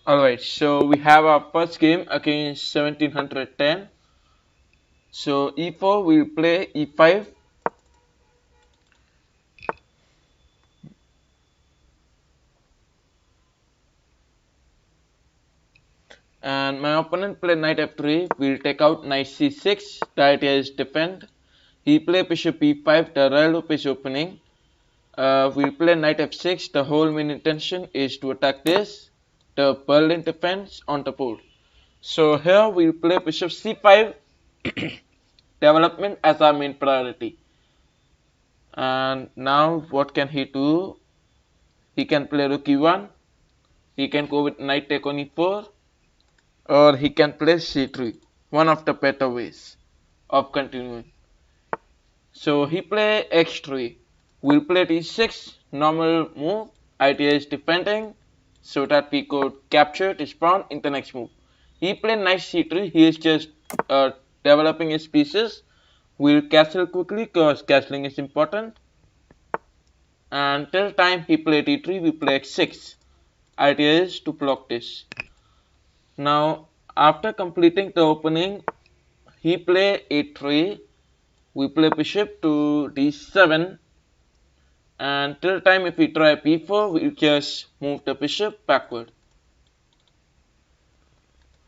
Alright, so we have our first game against 1710. So e4 we'll play e5. And my opponent played knight f3. We'll take out knight c6. The idea is defend. He played bishop e5. The Ruy Lopez opening. We'll play knight f6. The whole main intention is to attack this, the Berlin defense on the board. So here we'll play bishop c5. Development as our main priority. And now what can he do? He can play rook e1. He can go with knight take on e4. Or he can play c3. One of the better ways of continuing. So he play x3. We'll play d6. Normal move. Idea is defending so that we could capture this pawn in the next move. He played knight c3. He is just developing his pieces. We'll castle quickly because castling is important. And till time he played e3, we play x6. Idea is to block this. Now after completing the opening, he play a3. We play bishop to d7. And till time if we try b4, we just move the bishop backward.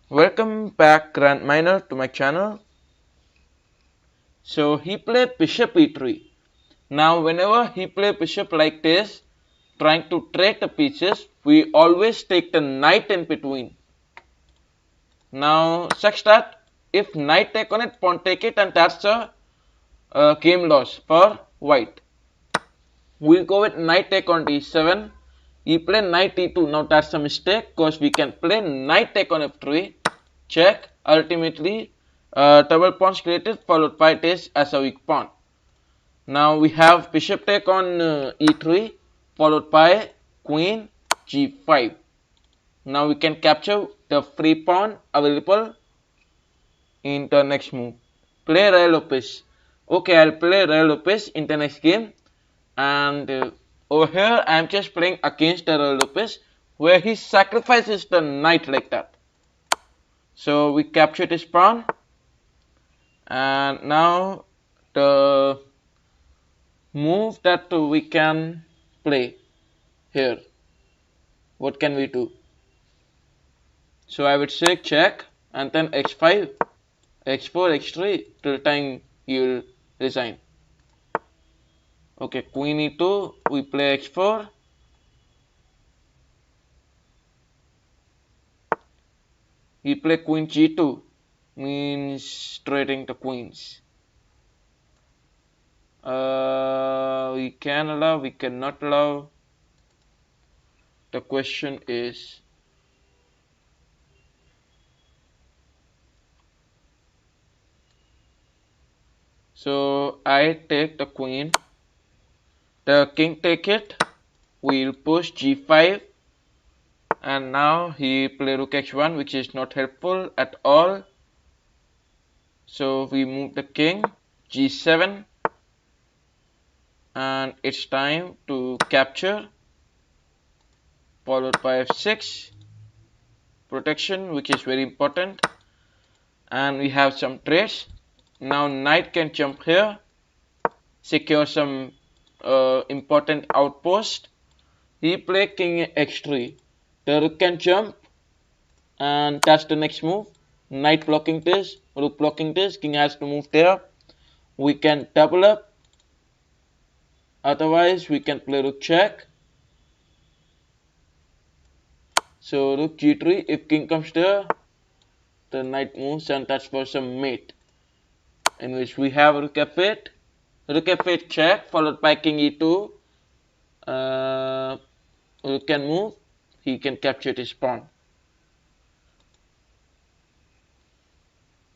Welcome back GrandMiner to my channel. So he played bishop e3. Now whenever he play bishop like this, trying to trade the pieces, we always take the knight in between. Now such that if knight take on it, pawn take it, and that's a game loss for white. We'll go with knight take on d7. He play knight e2. Now that's a mistake because we can play knight take on f3. Check. Ultimately, double pawns created followed by this as a weak pawn. Now we have bishop take on e3 followed by queen g5. Now we can capture the free pawn available in the next move. Play Ruy Lopez. Okay, I'll play Ruy Lopez in the next game. And over here, I'm just playing against the Ruy Lopez where he sacrifices the knight like that. So we capture this pawn. And now the move that we can play here. What can we do? So I would say check and then x5, x4, x3 till time you'll resign. Okay, queen e2, we play x4. He play queen g2, means trading the queens. We can allow, we cannot allow. The question is, so I take the queen, the king take it, we'll push g5, and now he play rook h1, which is not helpful at all. So we move the king, g7, and it's time to capture, followed by f6, protection, which is very important, and we have some trades. Now knight can jump here, secure some important outpost. He play king x3. The rook can jump, and that's the next move. Knight blocking this, rook blocking this, king has to move there. We can double up. Otherwise, we can play rook check. So rook g3. If king comes there, the knight moves, and that's for some mate. In which we have rook f8. Rook f8 check, followed by king e2. Rook can move. He can capture this pawn.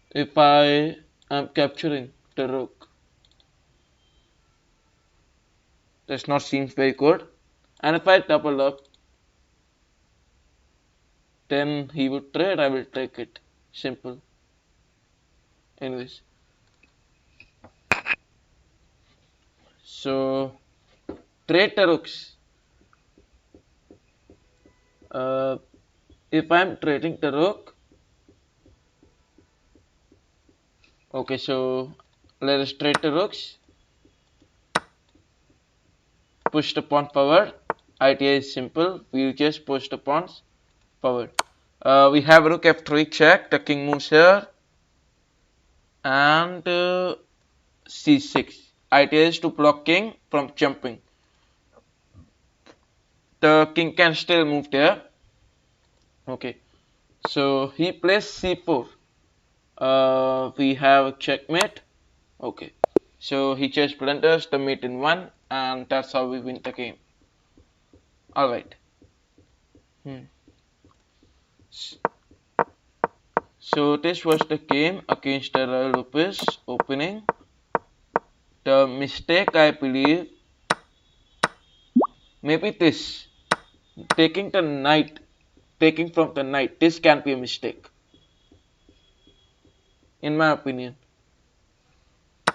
If I am capturing the rook, does not seem very good. And if I double up, then he would trade, I will take it. Simple. Anyways. So, trade the rooks. If I'm trading the rook, okay, so let us trade the rooks. Push the pawn forward. Idea is simple. We'll just push the pawns forward. We have rook f3 check. The king moves here, and c6. Idea is to block king from jumping. The king can still move there. Okay, so he plays c4. We have checkmate. Okay, so he just blunders the mate in one, and that's how we win the game. Alright. So this was the game against the Ruy Lopez opening. The mistake, I believe, maybe this, taking from the knight, this can be a mistake, in my opinion.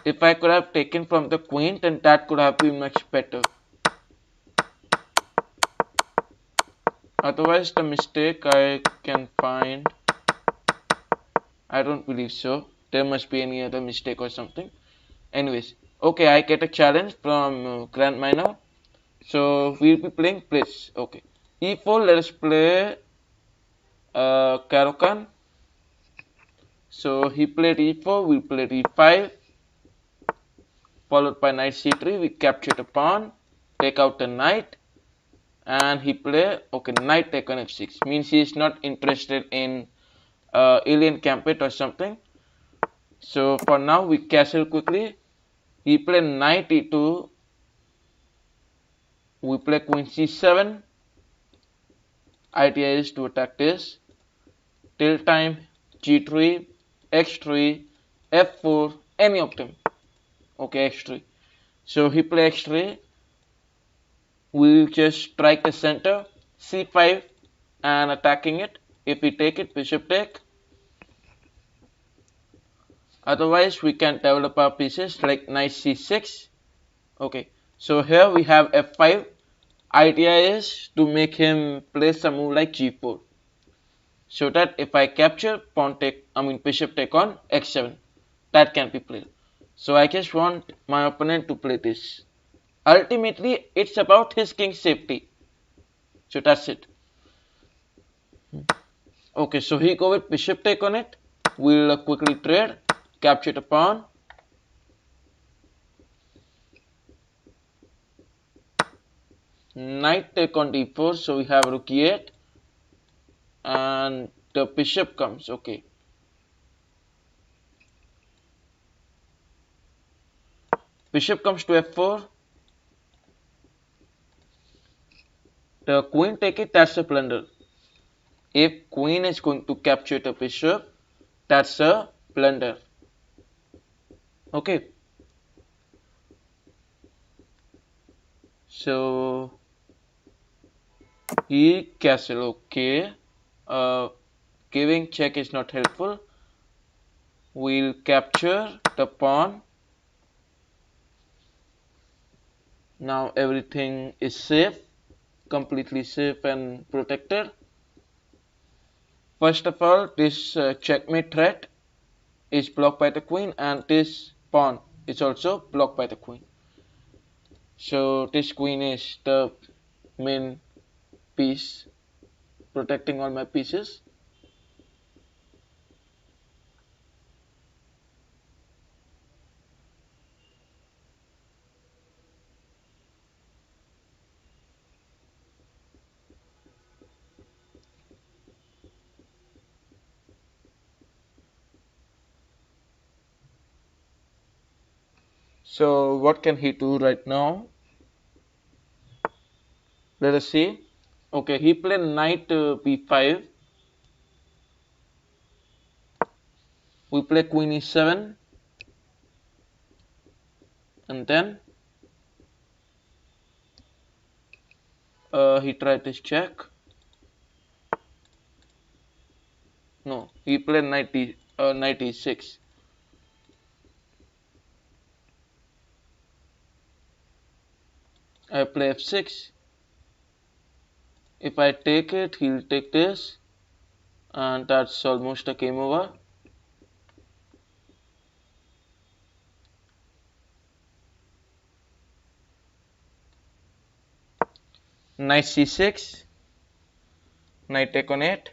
If I could have taken from the queen, then that could have been much better. Otherwise, the mistake I can find, I don't believe so. There must be any other mistake or something. Anyways, okay, I get a challenge from GrandMiner. So we'll be playing blitz. Okay, e4. Let us play Caro-Kann. So he played e4. We played e5. Followed by knight c3. We capture the pawn, take out the knight, and he play knight take on f6. Means he is not interested in alien Gambit or something. So for now we castle quickly. He played knight e2. We play queen c7. Idea is to attack this. Till time g3, x3, f4, any of them. Okay, x3. So he play x3. We'll just strike the center, c5, and attacking it. If we take it, bishop take. Otherwise, we can develop our pieces like knight c6. Okay, so here we have f5. Idea is to make him play some move like g4, so that if I capture, bishop take on x7, that can be played. So I just want my opponent to play this. Ultimately, it's about his king's safety. So that's it. Okay, so he go with bishop take on it. We'll quickly trade, capture the pawn. Knight take on d4, so we have rook e8, and the bishop comes. Okay, bishop comes to f4. The queen take it, that's a blunder. If queen is going to capture the bishop, that's a blunder. Okay, so he castle. Okay, giving check is not helpful. We'll capture the pawn. Now everything is safe, completely safe and protected. First of all, this checkmate threat is blocked by the queen, and this pawn is also blocked by the queen. So this queen is the main piece protecting all my pieces. So what can he do right now? Let us see. Okay, he played knight b5. We play queen e7, and then he tried this check. No, he played knight e6. I play f6. If I take it, he'll take this. and that's almost a game over. Knight c6, knight take on 8.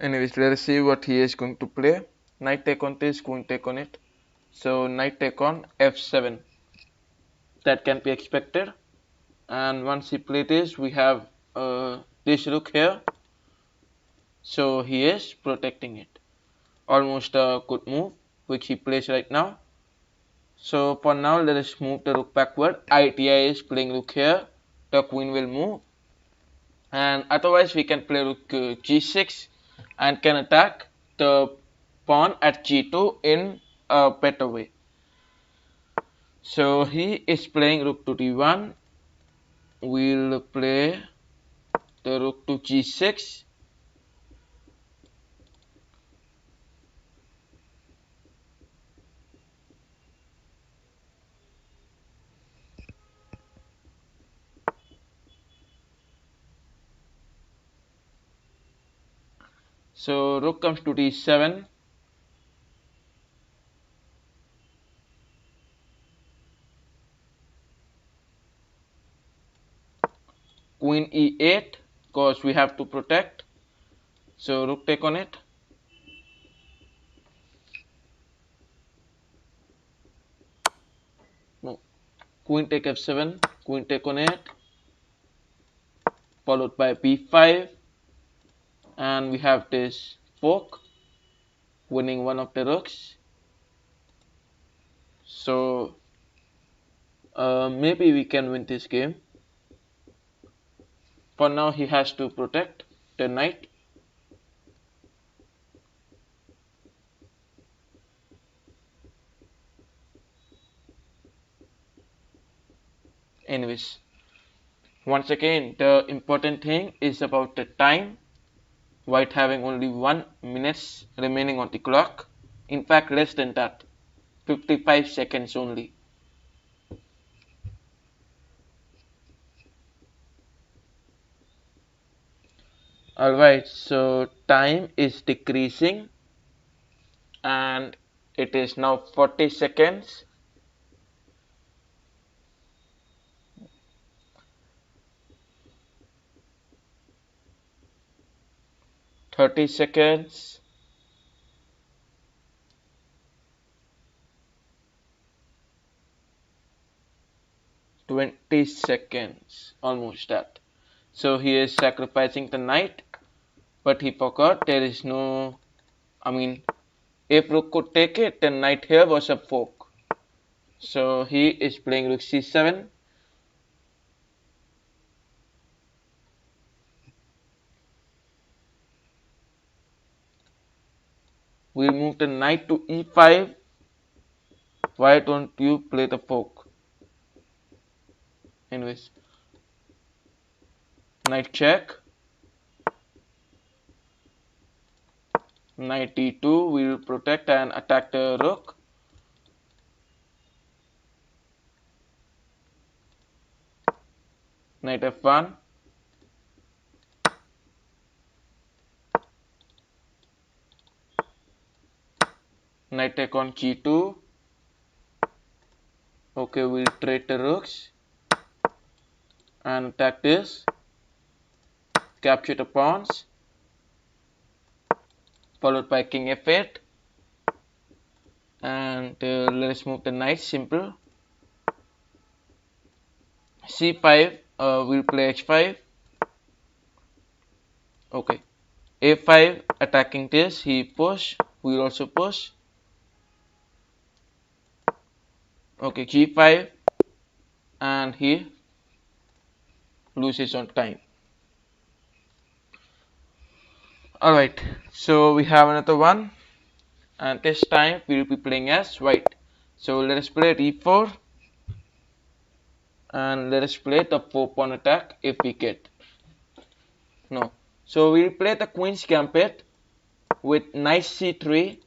Anyways, let's see what he is going to play. Knight take on this, queen take on it. So knight take on f7. That can be expected. And once he plays this, we have this rook here. So he is protecting it. Almost a good move, which he plays right now. So for now, let us move the rook backward. ITI is playing rook here. The queen will move. And otherwise, we can play rook g6 and can attack the pawn at g2 in a better way. So he is playing rook to d1. We'll play the rook to g6. So rook comes to d7. Queen e8, because we have to protect. So rook take on it. No. Queen take f7, queen take on it, followed by b5, and we have this fork, winning one of the rooks. So maybe we can win this game. For now, he has to protect the knight. Anyways, once again, the important thing is about the time. White having only 1 minute remaining on the clock. In fact, less than that, 55 seconds only. Alright, so time is decreasing and it is now 40 seconds. Thirty seconds. 20 seconds, almost that. So he is sacrificing the knight, but he forgot there is no, if rook could take it, then knight here was a fork. So he is playing rook c7. We'll move the knight to e5. Why don't you play the fork? Anyways, knight check. Knight d2 will protect and attack the rook. Knight f1. Knight take on g2. Okay, we'll trade the rooks and attack this. Capture the pawns, followed by king f8. And let's move the knight, simple. c5, we'll play h5. Okay, a5 attacking this, he push, we'll also push. Okay, g5, and he loses on time. Alright, so we have another one, and this time we will be playing as white. So let us play d4. and let us play the 4-pawn attack if we get. No. So we'll play the Queen's Gambit with knight c3,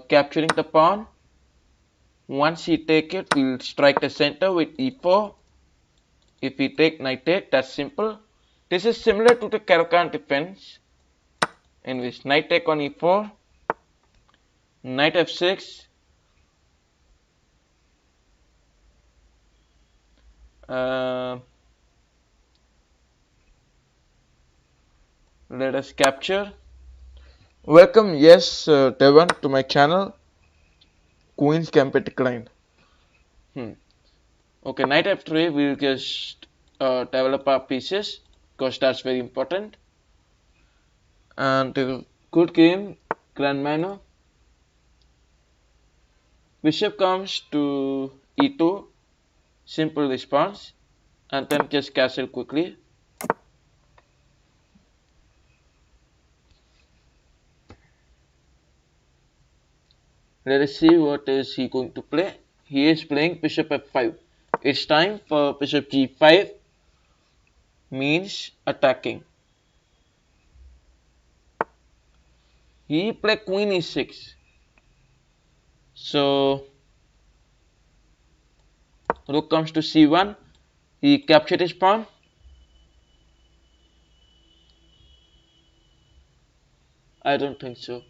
capturing the pawn. Once he take it, we'll strike the center with e4. If we take knight 8, that's simple. This is similar to the Caro-Kann defense, in which knight take on e4, knight f6, let us capture. Welcome, yes, Devon, to my channel. Queen's Gambit declined. Okay, knight f3, we'll just develop our pieces because that's very important. And good game, GrandMiner. Bishop comes to e2, simple response, and then just castle quickly. Let us see what is he going to play. He is playing bishop f5. It's time for bishop g5, means attacking. He played queen e6. So rook comes to c1. He captured his pawn. I don't think so.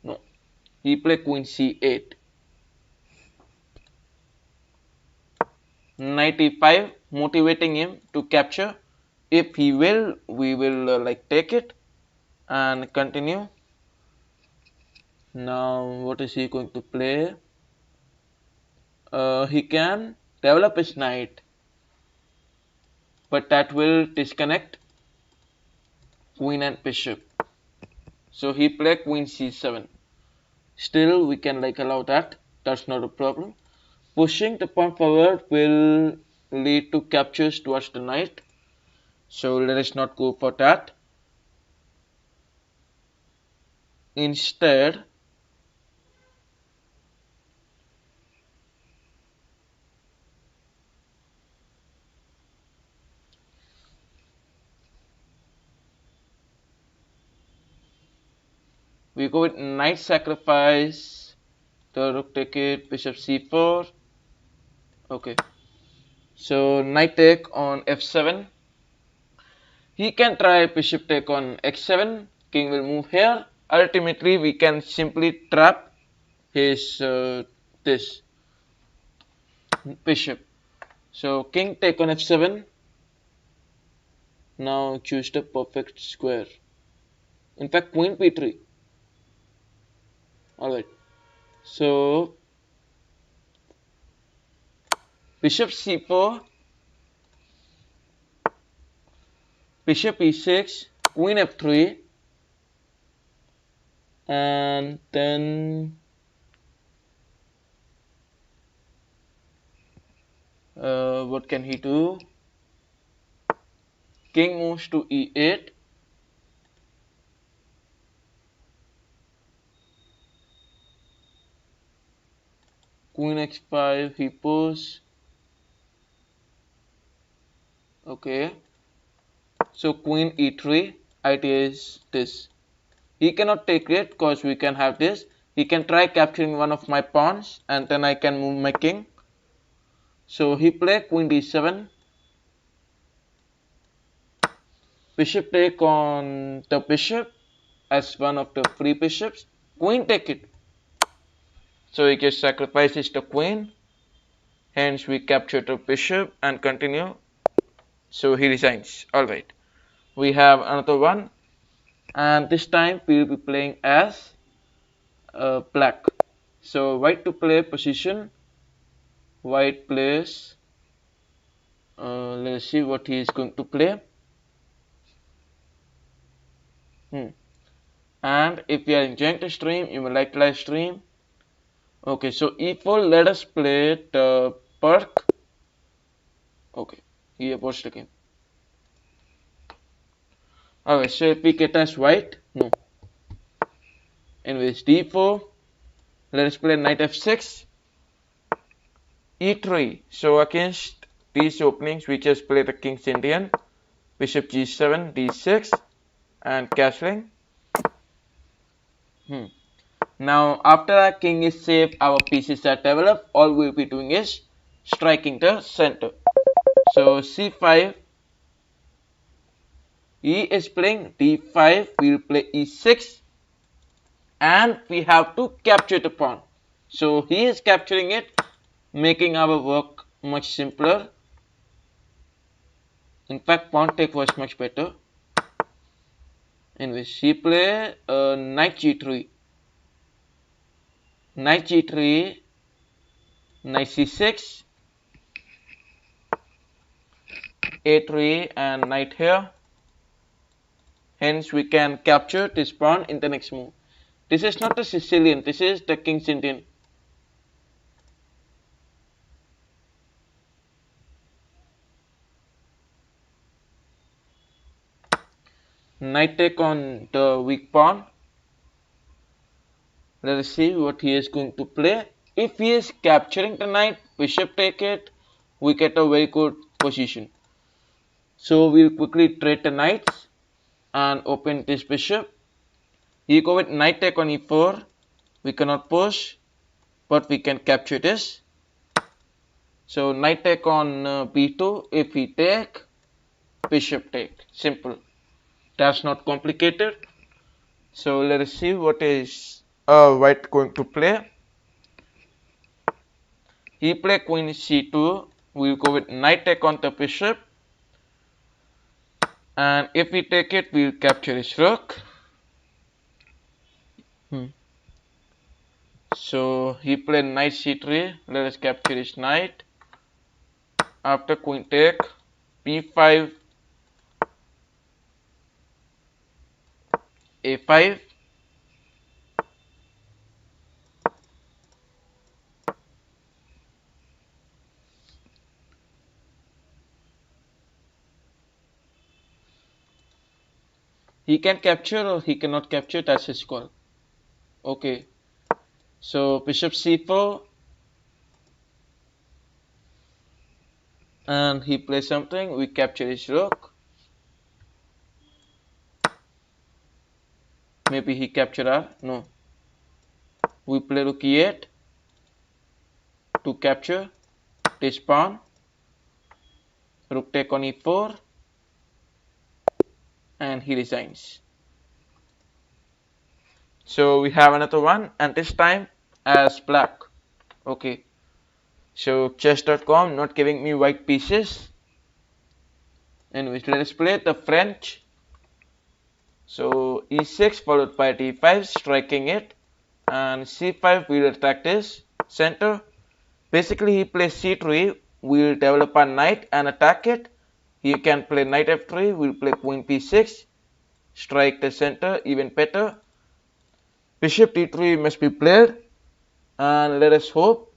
No. He played queen c8. Knight e5, motivating him to capture. If he will, we will take it and continue. Now what is he going to play? He can develop his knight, but that will disconnect queen and bishop. So he played queen c7. Still we can allow that. That's not a problem. Pushing the pawn forward will lead to captures towards the knight. So let us not go for that. Instead, we go with knight sacrifice, the rook take it, bishop c4. Okay, so knight take on f7. He can try bishop take on x7. King will move here. Ultimately, we can simply trap his this bishop. So king take on f7. Now choose the perfect square. In fact, queen p3. Alright. So bishop c4, bishop e6, queen f3, and then what can he do? King moves to e8. Queen x5, he pulls. Okay. So queen e3, idea is this. He cannot take it because we can have this. He can try capturing one of my pawns and then I can move my king. So he played queen d7. Bishop take on the bishop as one of the free bishops. Queen take it. So he just sacrifices the queen. Hence we capture the bishop and continue. So he resigns. Alright. We have another one. And this time we will be playing as black. So white to play position. White plays. Let's see what he is going to play. And if you are enjoying the stream, you will like the live stream. Okay, so e4, let us play the perk. Okay, he aborts the game. Okay, so if we get as white, no. Anyways, d4, Let us play knight f6, e3. So against these openings, we just play the king's Indian, bishop g7, d6, and castling. Now, after our king is safe, our pieces are developed, all we'll be doing is striking the center. So c5, he is playing d5, we'll play e6, and we have to capture the pawn. So he is capturing it, making our work much simpler. In fact, pawn take was much better. Anyways, he play knight g3, knight g3, knight c6, a3, and knight here. Hence, we can capture this pawn in the next move. This is not the Sicilian, this is the king's Indian. Knight take on the weak pawn. Let us see what he is going to play. If he is capturing the knight, bishop take it, we get a very good position. So we'll quickly trade the knights and open this bishop. He go with knight take on e4. We cannot push, but we can capture this. So knight take on b2. If he take, bishop take. Simple. That's not complicated. So let us see what is white going to play. He play queen c2. We'll go with knight take on the bishop. And if we take it, we'll capture his rook. So he played knight c3. Let us capture his knight. After queen take, b5, a5. He can capture or he cannot capture, that's his call. Okay. So bishop c4. And he plays something, we capture his rook. Maybe he captured our, no. We play rook e8 to capture this pawn. Rook take on e4. And he resigns. So we have another one, and this time as black. Okay. So chess.com not giving me white pieces. Anyways, let us play the French. So e6 followed by d5, striking it, and c5 will attack this center. Basically, he plays c3. We'll develop a knight and attack it. He can play knight f3. We'll play queen p6, strike the center even better. Bishop d3 must be played, and let us hope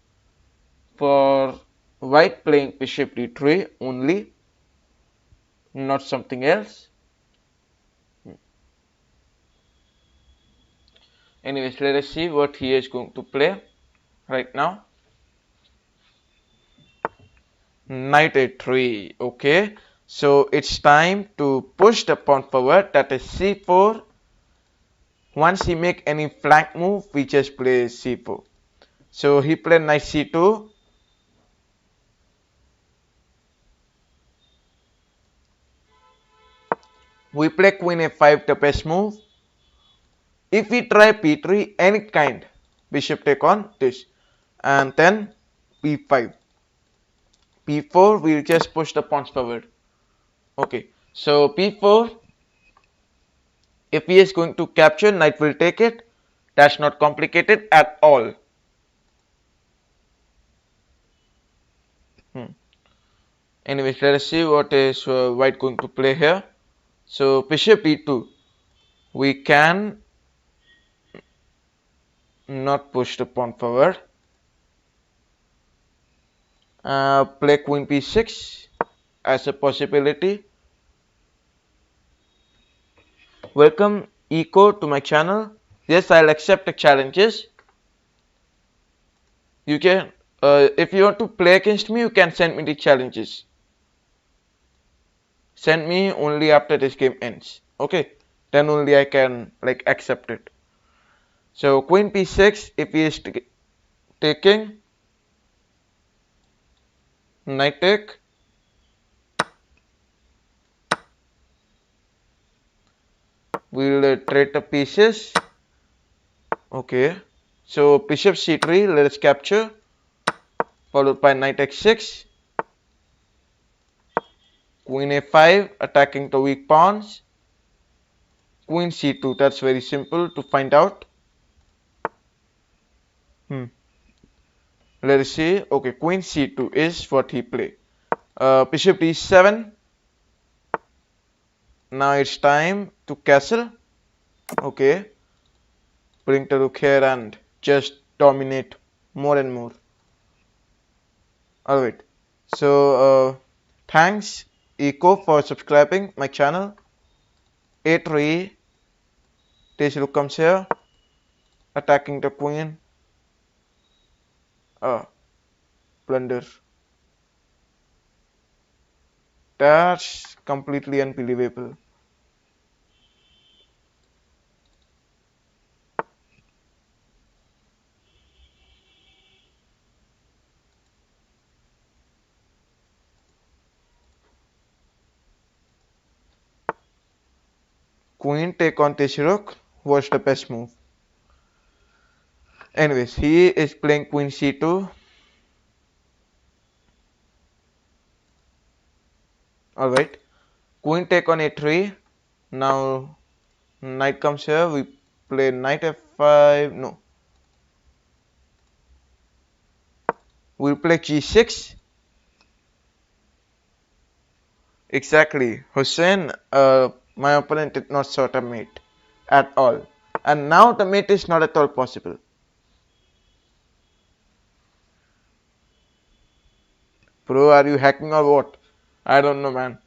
for white playing bishop d3 only, not something else. Anyways, let us see what he is going to play right now. Knight a3. Okay, so it's time to push the pawn forward, that is c4. Once he make any flank move, we just play c4. So he played knight c2. We play queen a5, the best move. If we try p3, any kind, bishop take on this, and then p5. p4, we'll just push the pawns forward. Okay, so p4. If he is going to capture, knight will take it. That's not complicated at all. Anyways, let us see what is white going to play here. So bishop e2. We can not push the pawn forward. Play queen p6 as a possibility. Welcome Eco to my channel. Yes, I'll accept the challenges. You can, if you want to play against me, you can send me the challenges. Send me only after this game ends. Okay, then only I can like accept it. So queen p6, if he is taking, knight take, we'll trade the pieces. Okay, so bishop c3, let us capture, followed by knight x6, queen a5, attacking the weak pawns, queen c2, that's very simple to find out. Let us see. Okay, queen c2 is what he played. Bishop d7. Now it's time to castle. Okay, bring the rook here and just dominate more and more. Alright, so thanks Eco for subscribing my channel. a3, this rook comes here, attacking the queen. Blunder. That's completely unbelievable. Queen take on this rook was the best move. Anyways, he is playing queen c2. Alright, queen take on a3. Now knight comes here, we play knight f5. No, we'll play g6. Exactly, Hussein, my opponent did not sort a mate at all, and now the mate is not at all possible. Bro, are you hacking or what? I don't know, man,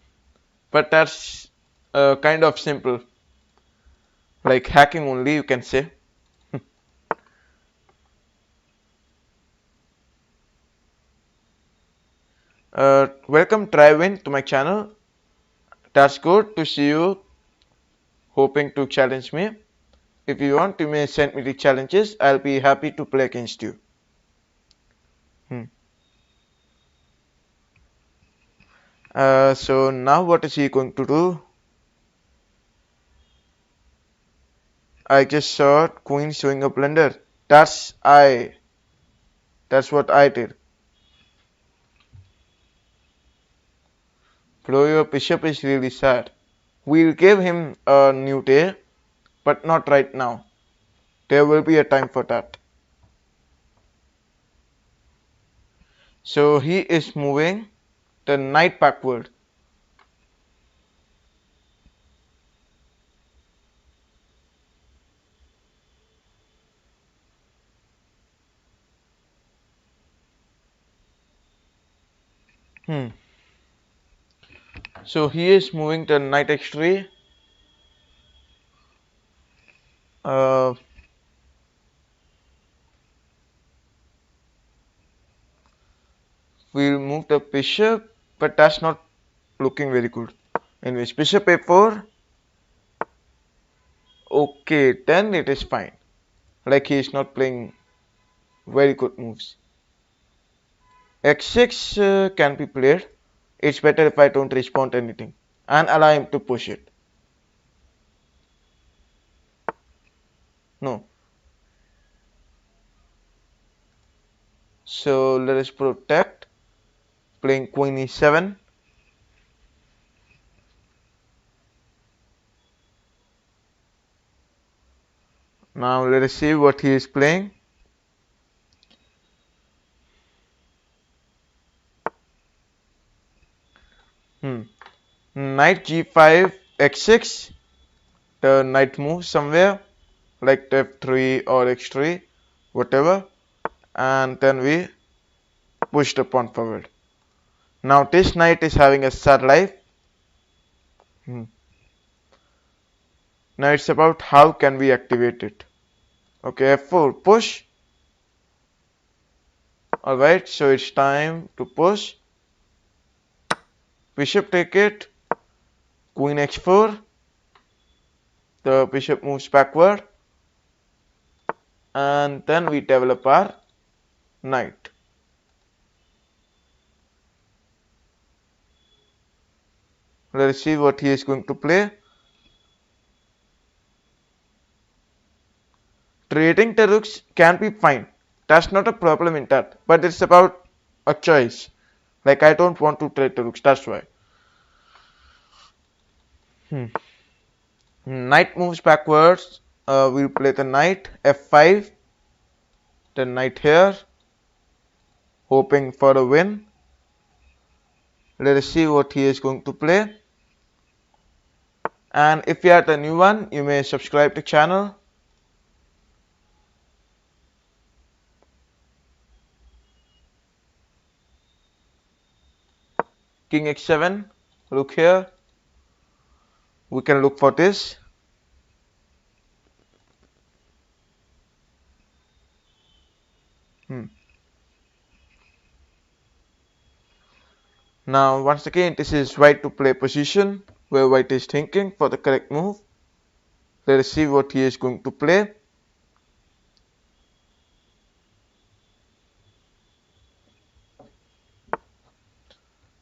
but that's kind of simple, like hacking only, you can say. Welcome Trywin to my channel. That's good to see you hoping to challenge me. If you want, you may send me the challenges. I'll be happy to play against you. So now what is he going to do? I just saw queen showing a blunder. That's what I did. Bro, your bishop is really sad. We'll give him a new day, but not right now. There will be a time for that. So he is moving the knight backward. So he is moving the knight x3. We'll move the bishop, but that's not looking very good. Anyways, bishop a4. Okay, then it is fine. Like he is not playing very good moves. x6 can be played. It's better if I don't respond to anything and allow him to push it. No. So let us protect. Playing queen e7. Now let us see what he is playing. Knight g5 x6. The knight moves somewhere like f3 or x3, whatever, and then we push the pawn forward. Now this knight is having a sad life. Now it's about how can we activate it. Okay, f4 push. Alright, so it's time to push. Bishop take it. Queen h4. The bishop moves backward. And then we develop our knight. Let us see what he is going to play. Trading the rooks can be fine. That's not a problem in that. But it's about a choice. Like I don't want to trade the rooks. That's why. Knight moves backwards. We'll play the knight f5. The knight here. Hoping for a win. Let us see what he is going to play. And if you are the new one, you may subscribe to the channel. King h7. Look here. We can look for this. Now once again, this is white to play position where white is thinking for the correct move. Let us see what he is going to play.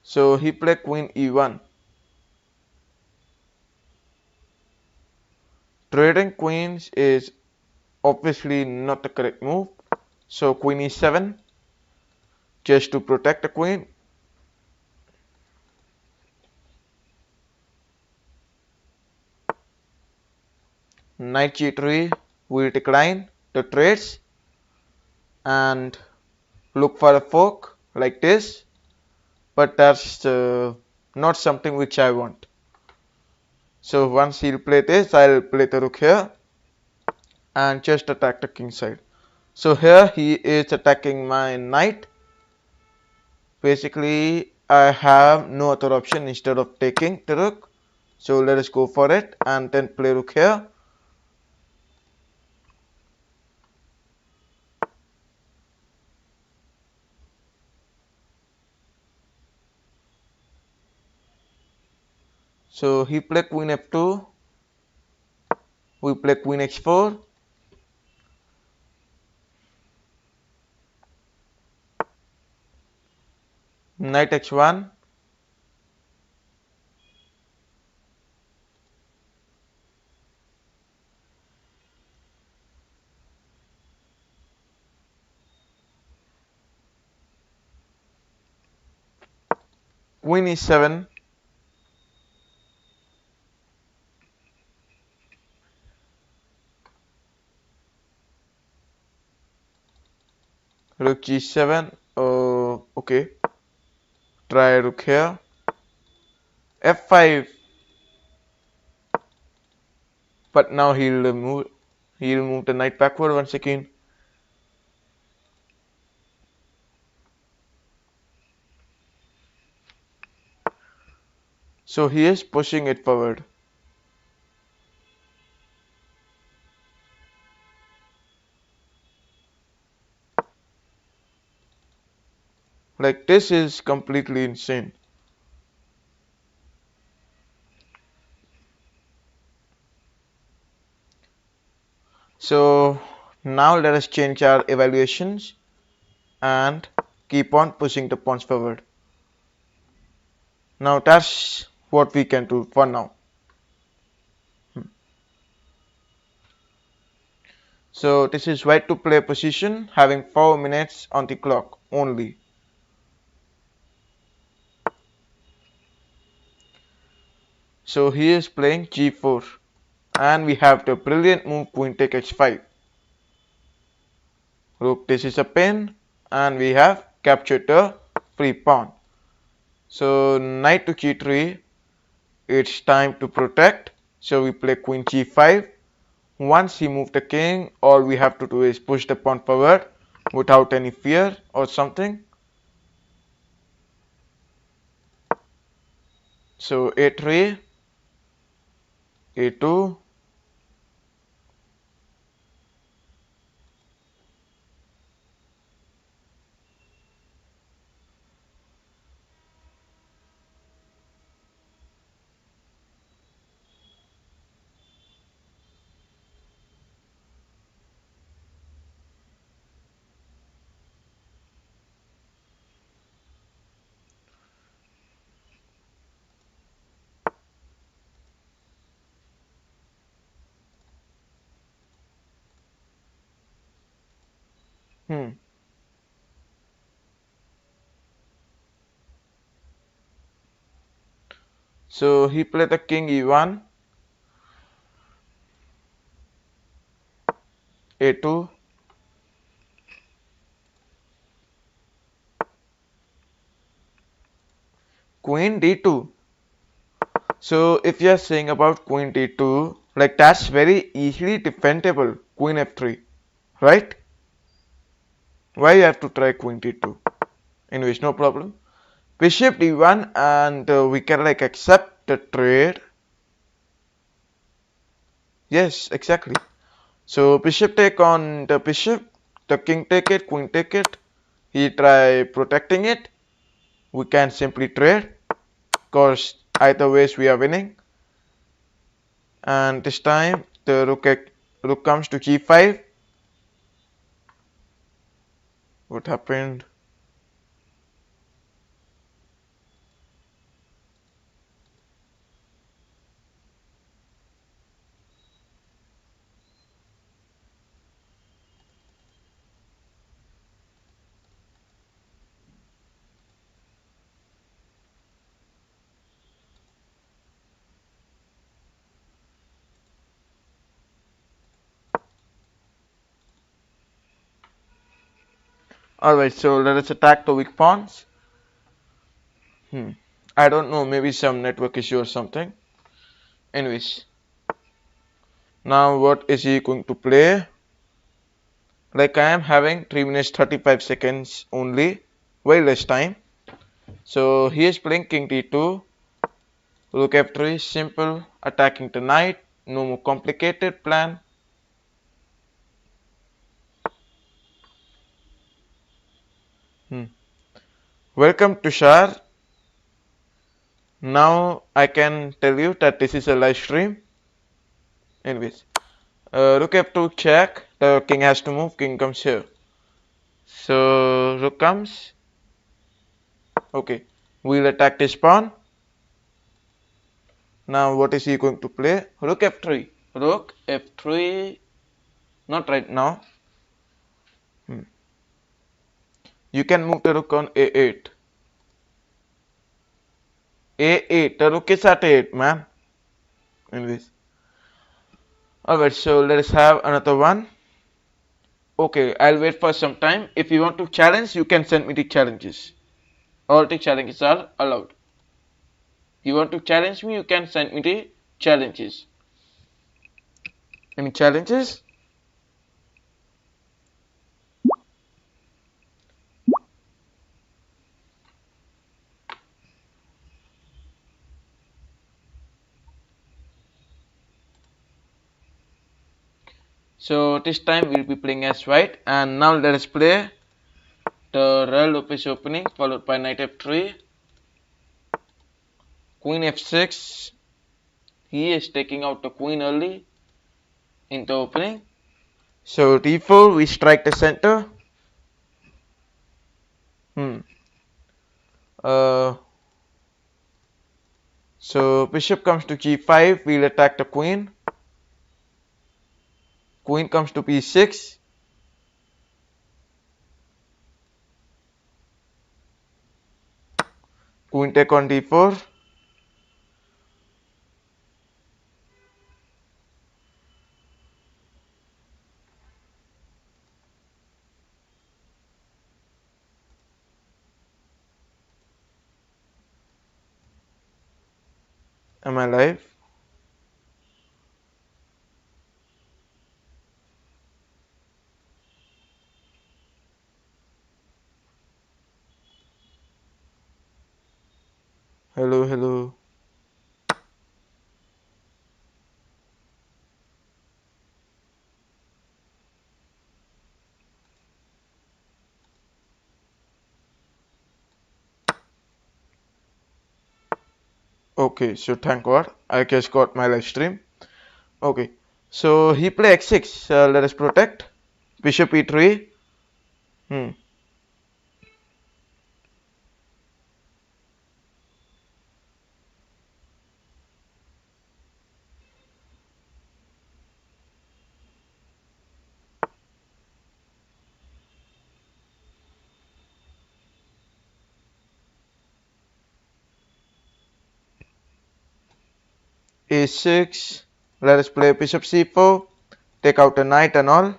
So he played queen e1. Trading queens is obviously not the correct move. So queen e7 just to protect the queen. Knight g3 will decline the trades and look for a fork like this, but that's not something which I want. So once he'll play this, I'll play the rook here and just attack the king side. So here he is attacking my knight. Basically I have no other option instead of taking the rook. So let us go for it and then play rook here. So he played queen f2, we play queen h4, knight h1, queen e7, rook g7, okay, try rook here, f5, but now he'll move the knight backward once again. So he is pushing it forward. Like this is completely insane. So now let us change our evaluations and keep on pushing the pawns forward. Now that's what we can do for now. So this is white to play position having 4 minutes on the clock only. So he is playing g4 and we have the brilliant move queen take h5. Look, this is a pin and we have captured the free pawn. So knight to g3, it's time to protect. So we play queen g5. Once he moved the king, all we have to do is push the pawn forward without any fear or something. So a3, a2, Hmm. So he played the king e1, a2, queen d2. So if you are saying about queen d2, like that's very easily defendable, queen f3, right? Why you have to try queen d2? Anyways, no problem. Bishop d1 and we can like accept the trade. Yes, exactly. So bishop take on the bishop, the king take it, queen take it. He try protecting it. We can simply trade because either ways we are winning. And this time the rook comes to g5. What happened? Alright, so let us attack the weak pawns. I don't know, maybe some network issue or something. Anyways, now what is he going to play? Like I am having 3 minutes 35 seconds only, way less time. So he is playing king d2, rook f3, simple, attacking the knight, no more complicated plan. Welcome to Shar. Now I can tell you that this is a live stream. Anyways, rook f2 check, the king has to move, king comes here. So rook comes, okay, we'll attack this pawn. Now what is he going to play? Rook f3, rook f3, not right now. You can move the rook on a8. a8, the rook is at a8, man. Anyways, alright, so let us have another one. Okay, I'll wait for some time. If you want to challenge, you can send me the challenges. All the challenges are allowed. You want to challenge me, you can send me the challenges. Any challenges? So this time we'll be playing as white, and now let us play the Ruy Lopez opening followed by knight f3, queen f6. He is taking out the queen early in the opening. So d4, we strike the center. Uh, so bishop comes to g5, we'll attack the queen. Queen comes to b6. Queen take on d4. Am I live? Hello, hello. Okay, so thank God, I just got my live stream. Okay, so he play x6. Let us protect. Bishop e3. Hmm. a6. Let us play bishop c4, take out a knight and all.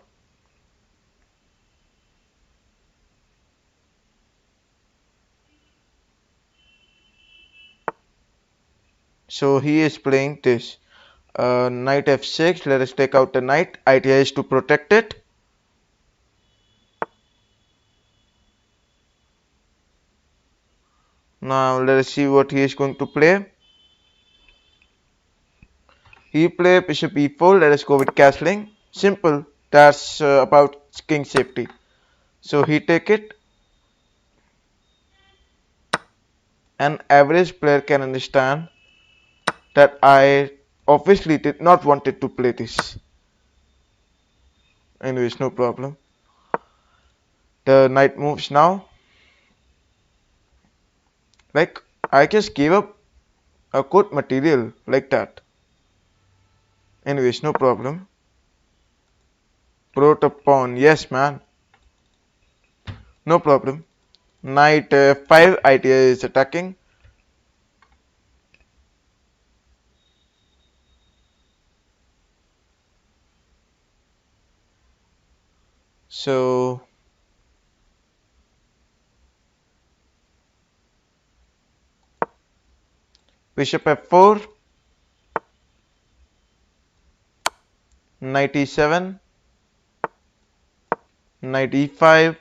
So he is playing this. Knight f6. Let us take out the knight. Idea is to protect it. Now let us see what he is going to play. He play bishop e4. Let us go with castling. Simple. That's about king safety. So he take it. An average player can understand that I obviously did not wanted to play this. Anyways, no problem. The knight moves now. Like, I just gave up a good material like that. Anyways, no problem. Brought a pawn. Yes, man. No problem. Knight f5 idea is attacking. So bishop f4, knight e7, knight e5,